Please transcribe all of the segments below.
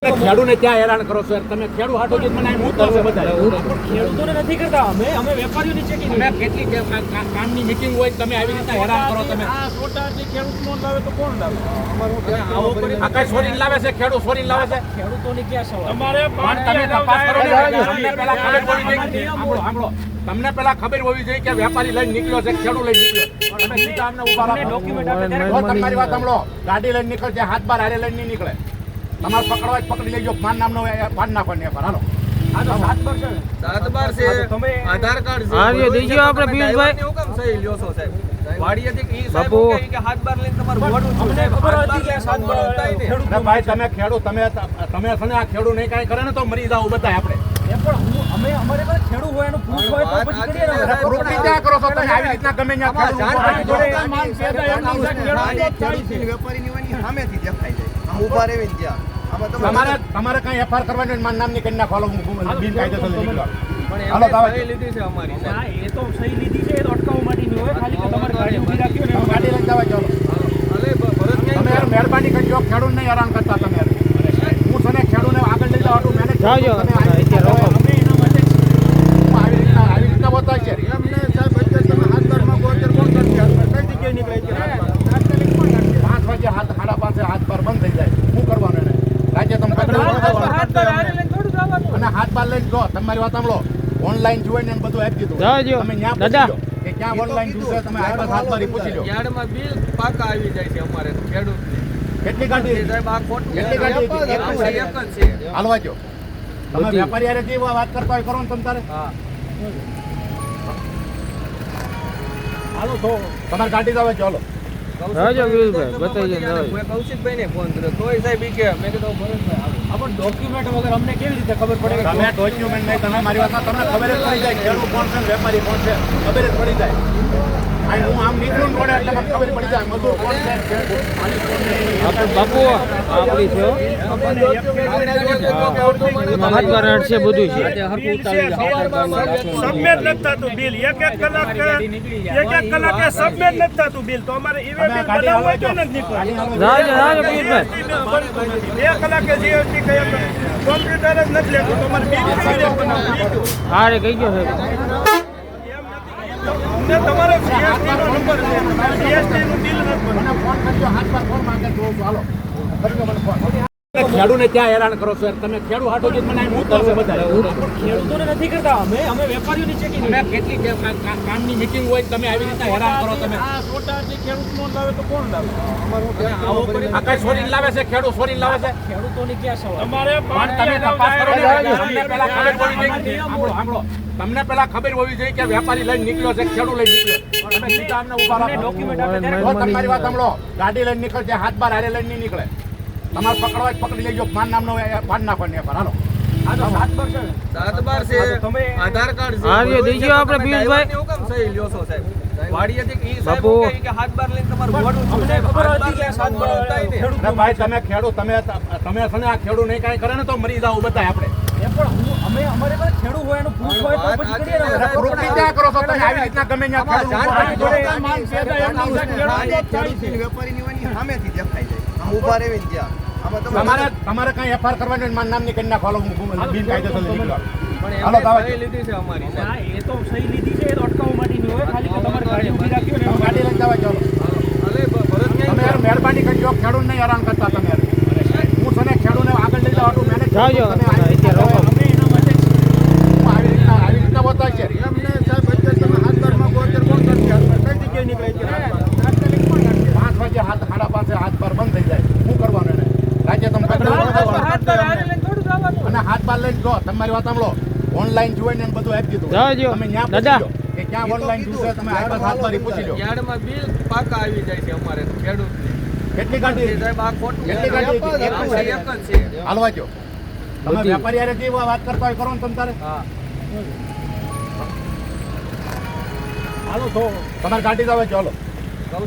ખેડૂને ક્યાં હેરાન કરો છો તમે? ખેડૂ હાટો જ મને મૂકો છો બધા. ખેડૂતોને નથી કરતા, અમે વેપારીઓની ચેકિંગ. અમે કેટલી કામની મીટિંગ હોય તમે આવી રીતે હેરાન કરો તમે. આ સોટાથી ખેડૂત નો લાવે તો કોણ લાવે? આ કઈ સોરીને લાવે છે? ખેડૂત સોરીને લાવે છે? ખેડૂતોની ક્યાં સવાલ? તમારે તમે તપાસ કરો ને. તમને પહેલા ખબર હોવી જોઈએ. સાંભળો તમને પહેલા ખબર હોવી જોઈએ કે વેપારી લઈને નીકળ્યો છે, ખેડૂત લઈને નીકળ્યો. તમે સીધા અમને ઉભા રાખો. ડોક્યુમેન્ટ આપે ત્યારે તમારી વાત સાંભળો. ગાડી લઈને નીકળે છે, હાથ બાર હારે લઈને નહીં નીકળે. તમારે પકડવા જ પકડી લેજો. માન નામનો પાડ નાખો ને પર હાલો. આ તો 7 પર છે. 7 બાર છે, આધાર કાર્ડ છે. હા એ દેજો આપણે પિયુષભાઈ. હું કામ સહી લ્યો છો સાહેબ? વાડીએથી ઈ સાહેબ કે 7 બાર લઈને તમારું મોડું છું. અમને ખબર હતી કે 7 પર અરે ભાઈ તમે ખેડૂત તમે છે ને આ ખેડૂત નહીં કાંઈ કરે ને તો મરી જાવ બધા આપણે. એ પણ અમે અમારે પાસે ખેડૂત હોય એનું પ્રૂફ હોય તો પછી કરીએ ને. અરે પ્રૂફની ક્યાં કરો છો તમે? આવી રીતના ગમે ત્યાં ખેડૂત વેપારીની વાની સામેથી દેખાઈ જાય. આમ ઊભા રહેવીને ત્યાં. આમાં તમારે કઈ એફઆર કરવાની હોય, મારું નામ ની કરી નાખો. હાલો બિન કાયદેસર નીકળો. પણ હાલો, એમને દાવા સહી લીધી છે અમારી હા, સાહેબ. એ તો સહી લીધી છે, એ તો અટકાવવા માટેની હોય. ખાલી કે તમારે ગાડી ઊભી રાખી હોય ને ગાડી લઈને જવા ચાલો. ભલે ભરત તમે યાર મહેરબાની કરજો, ખેડૂત નહીં હેરાન કરતા તમે યાર. હું છે ને ખેડૂતને આગળ લઈ જવા મેનેજ જાજો. તમે આવી રીતના અમે એના માટે હું આવી રીતના બતાય છે. એમને સાહેબ અત્યારે તમે હાથ બારમાં ગોચર કોણ કરશે? કઈ જગ્યાએ નીકળે છે? 5 વાગે હાથ 5:30 હાથ પર બંધ થઈ જાય. શું કરવાનું એને? રાજ્ય તમે હાથ પર હારે લઈને થોડું જવાનું. અને હાથ બાર લઈને જો તમારી વાત સાંભળો. ઓનલાઈન જોઈને એને બધું આપી દીધું. જાજો. તમે ન્યા દાદા. પૂછી લો કે ક્યાં ઓનલાઈન જોશે. તમે હાથ બાર પૂછી લો. યાર્ડમાં બિલ પાકા આવી જાય છે અમારે ખેડૂતને. કેટલી ગાડી સાહેબ આ ખોટું કેટલી ગાડી હતી? એક જ છે. હાલવા જો. તમે બધી. વેપારી હારે જે વાત કરતા હોય કરો ને તમે તારે. હા હાલો તો તમારી ગાડી જ આવે ચાલો. જાજો પિયુષભાઈ, બતાવી દે જાજો. મેં કૌશિકભાઈને ફોન કર્યો તોય સાહેબ ઈ કે મેં કીધું ભરતભાઈ આવો. આપણ ડોક્યુમેન્ટ વગર અમને કેવી રીતે ખબર પડે કે તમે ડોક્યુમેન્ટ નહીં, તમે મારી વાત તમને ખબર જ પડી જાય ખેડૂત કોણ છે ને વેપારી કોણ છે. ખબર જ પડી જાય. અહીં હું આમ નીકળું ને એટલે મને ખબર પડી જાય મજૂર કોણ છે, ખેડૂત માલિક કોણ છે. આપણે બાપુ આપણી છે હો. એમાં હાથ બાર હાથ છે, બધું છે. સબમિટ નથી થતું બિલ. એક કલાકે સબમિટ નથી થતું બિલ. તો અમારે ઈ તમે બિલ ગાડી બનાવવા હાલવા તો જો. નથી નીકળતું. જાજો જાજો પિયુષભાઈ. 2 કલાકે જીએસટી કઈ કોમ્પ્યુટર જ નથી લેતું. તો અમારે બિલ કેવી રીતે બનાવવું? હારે કહી ગયો સાહેબ. અમને તમારો જીએસટી નો નંબર છે. જીએસટી નું બિલ નથી બનાવતું. મને ફોન કરજો, હાથ પર ફોન માંગે તો હાલો કરજો મને ફોન. ખેડૂને ક્યાં હેરાન કરો છો તમે? ખેડૂત હાટો જ મને મૂકો છો બધા. ખેડૂતોને નથી કરતા, અમે વેપારીઓની ચેકિંગ. અમે કેટલી કામની મીટિંગ હોય તમે આવી રીતે હેરાન કરો તમે. આ સોટાથી ખેડૂત નો લાવે તો કોણ લાવે? આ કઈ સોરીને લાવે છે? ખેડૂત સોરીને લાવે છે? ખેડૂતોની ક્યાં સવાલ? તમારે પણ તમે તપાસ કરો ને. તમને પહેલા ખબર હોવી જોઈએ. સાંભળો તમને પહેલા ખબર હોવી જોઈએ કે વેપારી લઈને નીકળ્યો છે, ખેડૂત લઈને નીકળ્યો. તમે સીધા અમને ઉભા રાખો. ડોક્યુમેન્ટ આપે ત્યારે જો તમારી વાત સાંભળો. ગાડી લઈને નીકળે છે, હાથ બાર હારે લઈને નહીં નીકળે. તમારે પકડવા જ પકડી લેજો. માન નામનો પાડ નાખો ને પર હાલો. આ તો 7 પર છે. 7 બાર છે, આધાર કાર્ડ છે. હા એ દેજો આપણે પિયુષભાઈ. હું કામ સહી લ્યો છો સાહેબ? વાડીએથી ઈ સાહેબ બાપુ. કે 7 બાર લઈને તમારું મોડું છું. અમને ખબર હતી કે 7 પર ખેડૂત. અરે ભાઈ તમે ખેડૂત તમે છે ને આ ખેડૂત નહીં કાંઈ કરે ને તો મરી જાવ બધા આપણે. એ પણ અમારે પાસે ખેડૂત હોય એનું પ્રૂફ હોય તો પછી કરીએ ને. અરે પ્રૂફની ક્યાં કરો છો તમે? આવી રીતના ગમે ત્યાં ખેડૂત ઉભો રાખી દો. વેપારીની વાની સામેથી દેખાઈ જાય. આમ ઊભા રહેવીને ત્યાં. આમાં તમારે કઈ એફઆર કરવાની હોય, મારું નામ ની કરી નાખો. હાલો બિન કાયદેસર નીકળો. પણ હાલો, એમને દાવા સહી લીધી છે અમારી હા, સાહેબ. એ તો સહી લીધી છે, એ તો અટકાવવા માટેની હોય. ખાલી કે તમારે ગાડી ઊભી રાખી હોય ને ગાડી લઈને જવા ચાલો. ભલે ભરત તમે યાર મહેરબાની કરજો, ખેડૂત નહીં હેરાન કરતા તમે યાર. હું છે ને ખેડૂતને આગળ લઈ જવા મેનેજ જાજો. તમે આવી રીતના અમે એના માટે હું આવી રીતના બતાય છે. એમને સાહેબ અત્યારે તમે હાથ બારમાં ગોચર કોણ કરશે? કઈ જગ્યાએ નીકળે છે? 5 વાગે હાથ 5:30 હાથ પર બંધ થઈ જાય. શું કરવાનું એને? રાજ્ય તમે હાથ પર હારે લઈને થોડું જવાનું. અને હાથ બાર લઈને જો તમારી વાત સાંભળો. ઓનલાઈન જોઈને એને બધું આપી દીધું. જાજો. તમે ન્યા દાદા. પૂછી લો કે ક્યાં ઓનલાઈન જોશે. તમે હાથ બાર પૂછી લો. યાર્ડમાં બિલ પાકા આવી જાય છે અમારે ખેડૂતને. કેટલી ગાડી હતી? સાહેબ આ ખોટું કેટલી ગાડી હતી? એક જ છે. હાલવા જો. તમે બધી. વેપારી હારે જે વાત કરતા હોય કરો ને તમે તારે. હા હાલો તો તમારી ગાડી જ આવે ચાલો.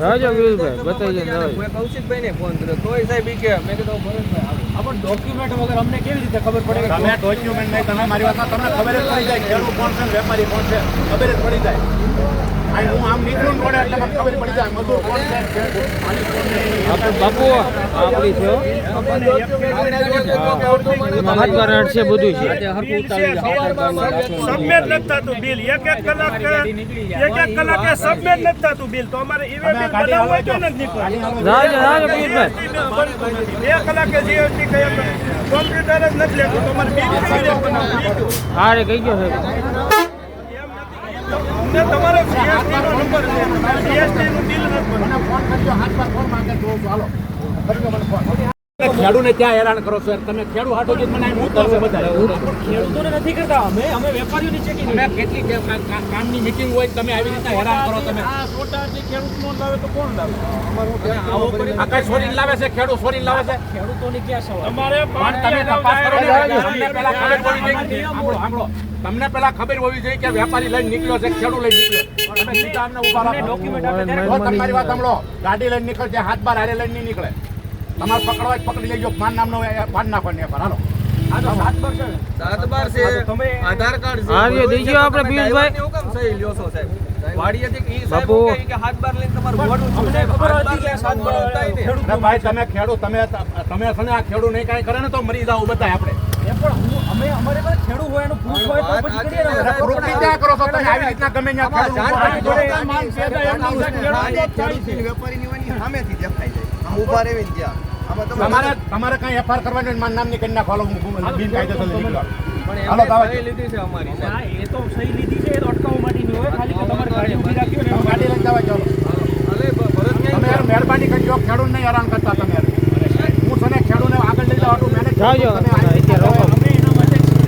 જાજો પિયુષભાઈ, બતાવી દે જાજો. મેં કૌશિકભાઈને ફોન કર્યો તોય સાહેબ ઈ કે મેં કીધું ભરતભાઈ આવો. આપણ ડોક્યુમેન્ટ વગર અમને કેવી રીતે ખબર પડે કે તમે ડોક્યુમેન્ટ નહીં, તમે મારી વાત તમને ખબર જ પડી જાય ખેડૂત કોણ છે ને વેપારી કોણ છે. ખબર જ પડી જાય. અહીં હું આમ નીકળું ને રોડે એટલે મને ખબર પડી જાય મજૂર કોણ છે ખેડૂત માલિક કોણ છે. આપણે બાપુ આપણી છે હો. એમાં હાથ બાર આઠ છે બધું છે સબમિટ નથી થતું બિલ એક કલાકે સબમિટ નથી થતું બિલ તો અમારે ઈ બિલ બનાવવું હોય તો નથી નીકળે રાજો પિયુષભાઈ 2 કલાકે જીએસટી કઈ કોમ્પ્યુટર જ નથી લેતું તો અમારે બિલ હારે કહી ગયો સાહેબ અમને તમારો જીએસટી નો નંબર છે જીએસટી નું બિલ નથી બનતું. મને ફોન કરજો હાથ પર ફોન માંગે તો હાલો કરજો મને ફોન. ખેડૂને ક્યાં હેરાન કરો છો તમે ખેડૂત હાટો જ મને અહીં મૂકો છો બધા ખેડૂતોને નથી કરતા અમે વેપારીઓની ચેકિંગ અમે કેટલી કામની મીટિંગ હોય તમે આવી રીતના હેરાન કરો તમે આ સોટાથી ખેડૂત નો લાવે તો કોણ લાવે આ કઈ સોરીને લાવે છે ખેડૂત સોરીને લાવે છે ખેડૂતોની ક્યાં સવાલ તમારે પણ તમે તપાસ કરો ને તમને પહેલા ખબર હોવી જોઈએ સાંભળો સાંભળો તમને પહેલા ખબર હોવી જોઈએ કે વેપારી લઈને નીકળ્યો છે ખેડૂત લઈને નીકળ્યો તમે સીધા અમને ઉભા રાખો ડોક્યુમેન્ટ આપે ત્યારે જો તમારી વાત સાંભળો ગાડી લઈને નીકળશે હાથ બાર હારે લઈને નહીં નીકળે તમારે પકડવા જ પકડી લેજો માન નામનો પાન નાખવાની પર હાલો આ તો 7 પર છે 7/12 છે તમે આધાર કાર્ડ છે હા, એ દઈ દ્યો આપણે પિયુષભાઈ. ડ્રાઈવરની હું કેમ સહી લ્યો છો સાહેબ વાડીએથી ઈ સાહેબ બાપુ. કહે કે હાથ બાર લઈને તમારે વોટ ઉછળો. અમને ખબર હતી કે આ 7 પર અરે ભાઈ તમે ખેડૂત તમે છે ને આ ખેડૂત નહીં કાંઈ કરે ને તો મરી જાવ બધા આપણે એ પણ અમારે પાસે ખેડૂત હોય એનું પ્રૂફ હોય તો પછી કરીએ ને. અરે પ્રૂફની ક્યાં કરો છો તમે આવી રીતના ગમે ત્યાં ખેડૂત ઉભો રાખી દો. તમારે કઈ એફઆર કરવાની હોય ને મારું નામ ની કરી નાખો હાલો હું બિનકાયદેસર નીકળ્યો પણ હાલો એમને દાવા સહી લીધી છે અમારી હા, એ તો સહી લીધી છે એ તો અટકાવવા માટેની હોય ખાલી કે તમારે ગાડી ઊભી રાખી હોય ને એમાં ગાડી લઈને જવા ચાલો અલે ભરત તમે યાર મહેરબાની કરજો ખેડૂત ને હેરાન કરતા તમે યાર. હું છે ને ખેડૂતને આગળ લઈ જવા મેનેજ જાજો. તમે આવી રીતના અત્યારે રોકો. અમે એના માટે જ છીએ.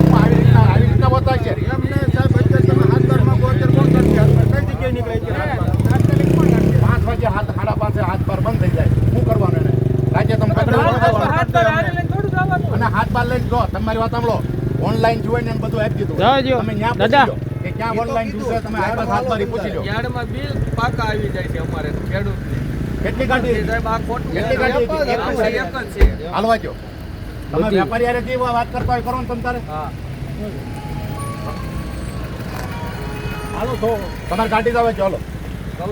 હું આવી રીતના બતાય છે એમને સાહેબ અત્યારે તમે હાથ બારમાં ગોચર કોણ કરશે કઈ જગ્યાએ નીકળે છે 5 વાગે હાથ 5:30 હાથ બાર બંધ થઈ જાય શું કરવાનું એને રાજ્ય તમે હાથ પર હારે લઈને થોડું જવાનું. અને હાથ બાર લઈને જો તમારી વાત સાંભળો ઓનલાઈન જોઈ ને બધું આપી દીધું જાજો. તમે ન્યા દાદા. પૂછી લો કે ક્યાં ઓનલાઈન જોશે તમે હાથ બારી પૂછી લો યાર્ડમાં બિલ પાકા આવી જાય છે અમારે ખેડૂતને કેટલી ગાડી સાહેબ આ ખોટું કેટલી ગાડી હતી? એક જ એક છે. જ છે હાલવા જો તમે બધી. વેપારી હારે જે વાત કરતા હોય કરો ને તમે તારે હા હાલો તો તમારી ગાડી જ આવે ચાલો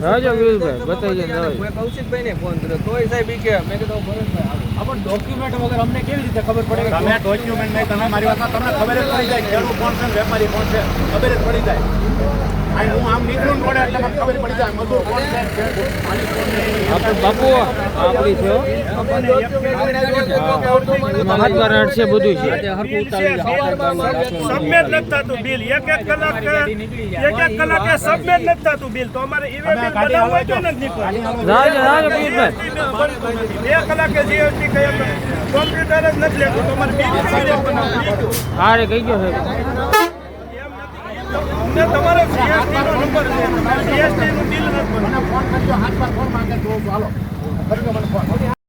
રાજો પિયુષભાઈ બતાવી દે દાદા. મેં કૌશિકભાઈને ફોન કર્યો તોય સાહેબ ઈ કે મેં કીધું ભરતભાઈ હાલો. આ પણ ડોક્યુમેન્ટ વગર અમને કેવી રીતે ખબર પડે કે તમે ડોક્યુમેન્ટ નહીં તમે મારી વાત તમને ખબર જ પડી જાય ખેડૂત કોણ છે ને વેપારી કોણ છે ખબર જ પડી જાય અહીં હું આમ નીકળું ને રોડે એટલે મને ખબર પડી જાય મજૂર કોણ છે ખેડૂત માલિક કોણ છે. આપણે બાપુ આપણી છે હો. એમાં હાથ બાર આઠ છે બધું છે સબમિટ નથી થતું બિલ એક કલાકે સબમિટ નથી થતું બિલ તો અમારે ઈ બિલ બનાવવું હોય તો નથી નીકળે રાજો પિયુષભાઈ 2 કલાકે જીએસટી કઈ કોમ્પ્યુટર જ નથી લેતું તો અમારે બિલ બનાવવું. હારે કહી ગયો સાહેબ અમને તમારો જીએસટી નો નંબર છે જીએસટી નું બિલ નથી બનતું. મને ફોન કરજો હાથ પર ફોન માંગે તો હાલો કરજો મને ફોન